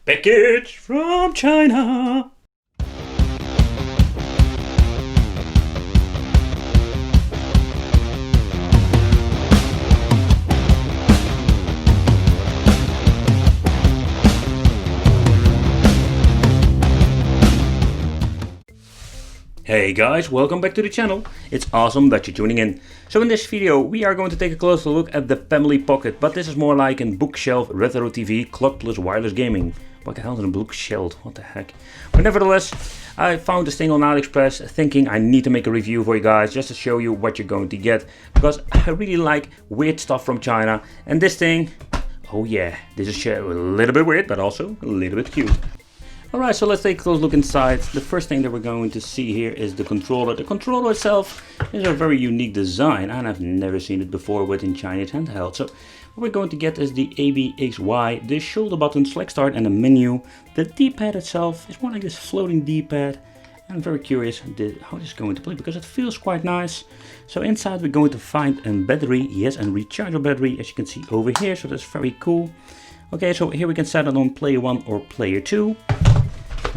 Package from China. Hey guys, welcome back to the channel. It's awesome that you're tuning in. So in this video we are going to take a closer look at the Family Pocket, but this is more like a bookshelf retro TV clock plus wireless gaming. What the hell is a bookshelf? What the heck? But nevertheless, I found this thing on AliExpress thinking I need to make a review for you guys just to show you what you're going to get, because I really like weird stuff from China, and this thing, oh yeah, this is a little bit weird but also a little bit cute. Alright, so let's take a close look inside. The first thing that we're going to see here is the controller. The controller itself is a very unique design, and I've never seen it before within Chinese handheld. So what we're going to get is the ABXY, the shoulder button, select start, and a menu. The D-pad itself is more like this floating D-pad. I'm very curious how this is going to play, because it feels quite nice. So inside we're going to find a battery, yes, and rechargeable battery, as you can see over here, so that's very cool. Okay, so here we can set it on player 1 or player 2.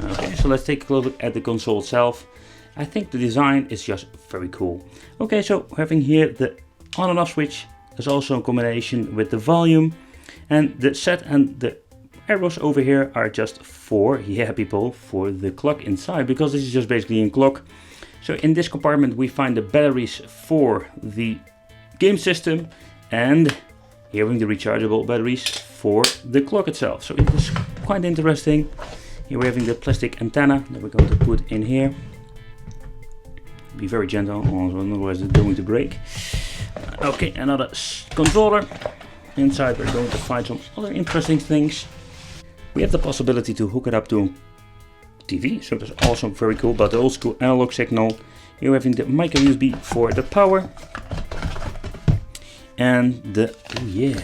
Okay, so let's take a close look at the console itself. I think the design is just very cool. Okay, so having here the on and off switch is also a combination with the volume, and the set and the arrows over here are just for, yeah people, for the clock inside, because this is just basically a clock. So in this compartment we find the batteries for the game system, and here we have the rechargeable batteries for the clock itself. So it is quite interesting. Here we're having the plastic antenna that we're going to put in here. Be very gentle, otherwise it's going to break. Okay, another controller. Inside we're going to find some other interesting things. We have the possibility to hook it up to a TV, so that's also very cool, but the old school analog signal. Here we're having the micro USB for the power. And the, oh yeah,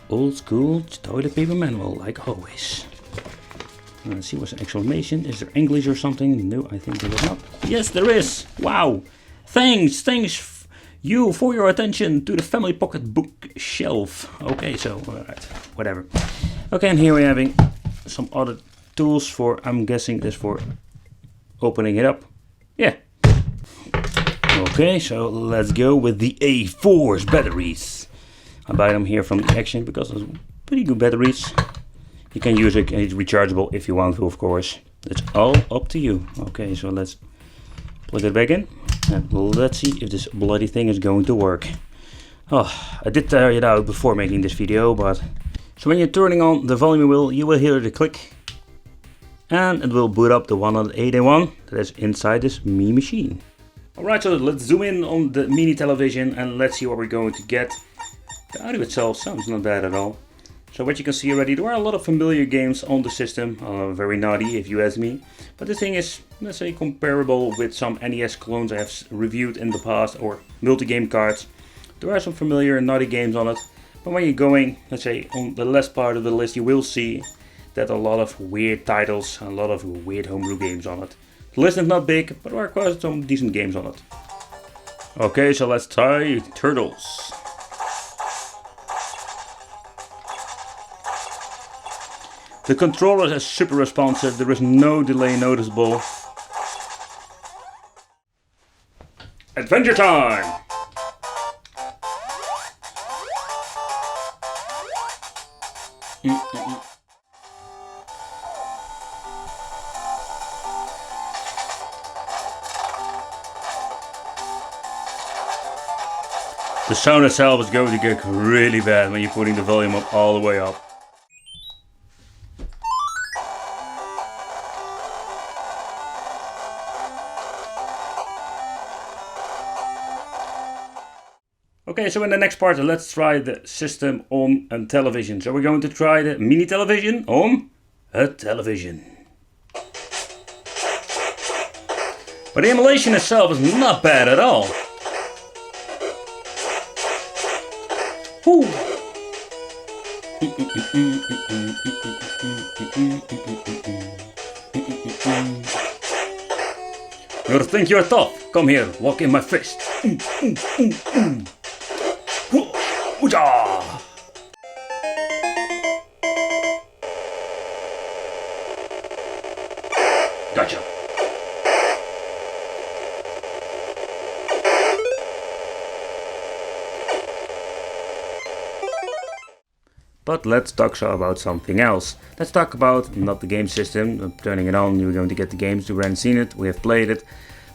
old school toilet paper manual, like always. Let's see what's the exclamation. Is there English or something? No, I think there is not. Yes, there is. Wow. Thanks you for your attention to the Family Pocket bookshelf. Okay, so alright, whatever. Okay, and here we're having some other tools for, I'm guessing this for opening it up. Yeah. Okay, so let's go with the A4's batteries. I buy them here from the Action because they're pretty good batteries. You can use it, it's rechargeable if you want to, of course. It's all up to you. Okay, so let's plug it back in. And let's see if this bloody thing is going to work. Oh, I did try it out before making this video, but... So when you're turning on the volume wheel, you will hear the click. And it will boot up the 181 that is inside this Me machine. Alright, so let's zoom in on the mini television and let's see what we're going to get. The audio itself sounds not bad at all. So what you can see already, there are a lot of familiar games on the system, very naughty if you ask me. But the thing is, let's say, comparable with some NES clones I have reviewed in the past, or multi-game cards. There are some familiar naughty games on it, but when you're going, let's say, on the last part of the list, you will see that a lot of weird titles, a lot of weird homebrew games on it. The list is not big, but there are quite some decent games on it. Okay, so let's try Turtles. The controller is super responsive, there is no delay noticeable. Adventure time! The sound itself is going to get really bad when you're putting the volume up all the way up. Okay, so in the next part, let's try the system on a television. So we're going to try the mini television on a television. But the emulation itself is not bad at all. Woo. You think you're tough? Come here, walk in my fist. But let's talk about something else. Let's talk about not the game system. Turning it on, you're going to get the games. We haven't seen it, we have played it.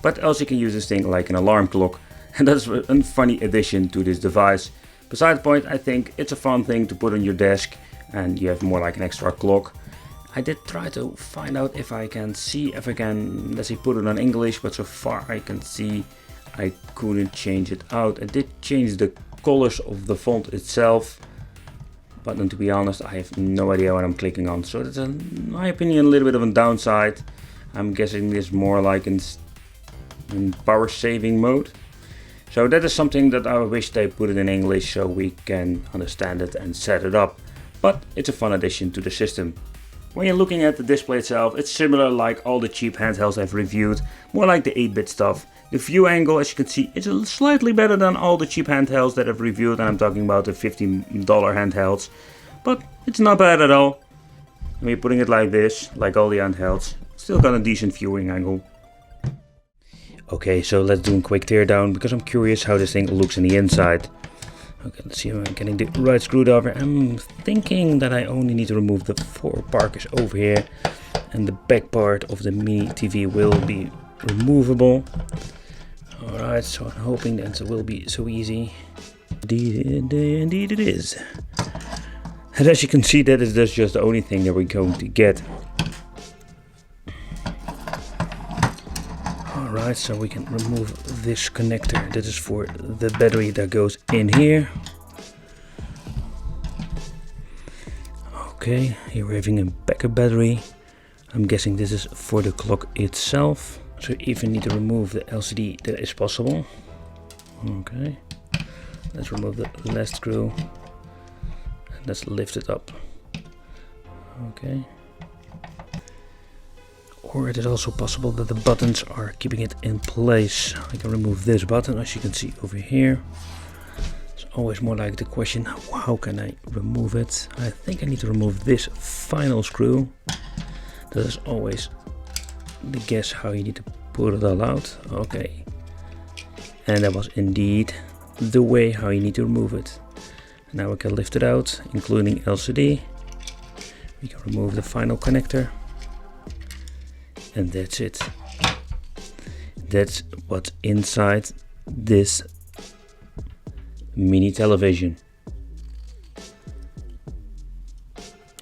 But also you can use this thing like an alarm clock. And that's a funny addition to this device. Besides the point, I think it's a fun thing to put on your desk. And you have more like an extra clock. I did try to find out if I can see, if I can, let's say, put it on English. But so far I can see I couldn't change it out. I did change the colors of the font itself. But then to be honest, I have no idea what I'm clicking on. So that's, in my opinion, a little bit of a downside. I'm guessing this more like in power saving mode. So that is something that I wish they put it in English so we can understand it and set it up. But it's a fun addition to the system. When you're looking at the display itself, it's similar like all the cheap handhelds I've reviewed. More like the 8-bit stuff. The view angle, as you can see, is slightly better than all the cheap handhelds that I've reviewed, and I'm talking about the $50 handhelds. But it's not bad at all. When you're putting it like this, like all the handhelds, still got a decent viewing angle. Okay, so let's do a quick teardown, because I'm curious how this thing looks in the inside. Okay, let's see if I'm getting the right screwdriver. I'm thinking that I only need to remove the 4 parkers over here, and the back part of the mini TV will be removable. Alright, so I'm hoping that it will be so easy. Indeed it is. And as you can see, that is just the only thing that we're going to get. Alright, so we can remove this connector. This is for the battery that goes in here. Okay, here we're having a backup battery. I'm guessing this is for the clock itself. So if you need to remove the LCD, that is possible. Okay, let's remove the last screw and let's lift it up. Okay. Or it is also possible that the buttons are keeping it in place. I can remove this button, as you can see over here. It's always more like the question, how can I remove it? I think I need to remove this final screw. That is always the guess how you need to put it all out. Okay, and that was indeed the way how you need to remove it. Now we can lift it out, including LCD. We can remove the final connector, and that's it. That's what's inside this mini television.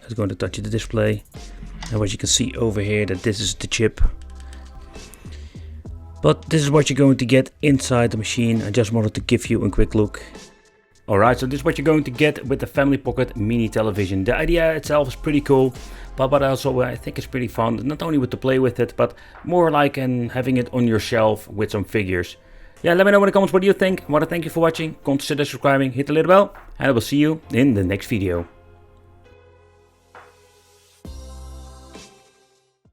It's going to touch the display. And what you can see over here, that this is the chip. But this is what you're going to get inside the machine. I just wanted to give you a quick look. Alright, so this is what you're going to get with the Family Pocket mini television. The idea itself is pretty cool, but also I think it's pretty fun. Not only with to play with it, but more like having it on your shelf with some figures. Yeah, let me know in the comments what you think. I want to thank you for watching. Consider subscribing, hit the little bell, and I will see you in the next video.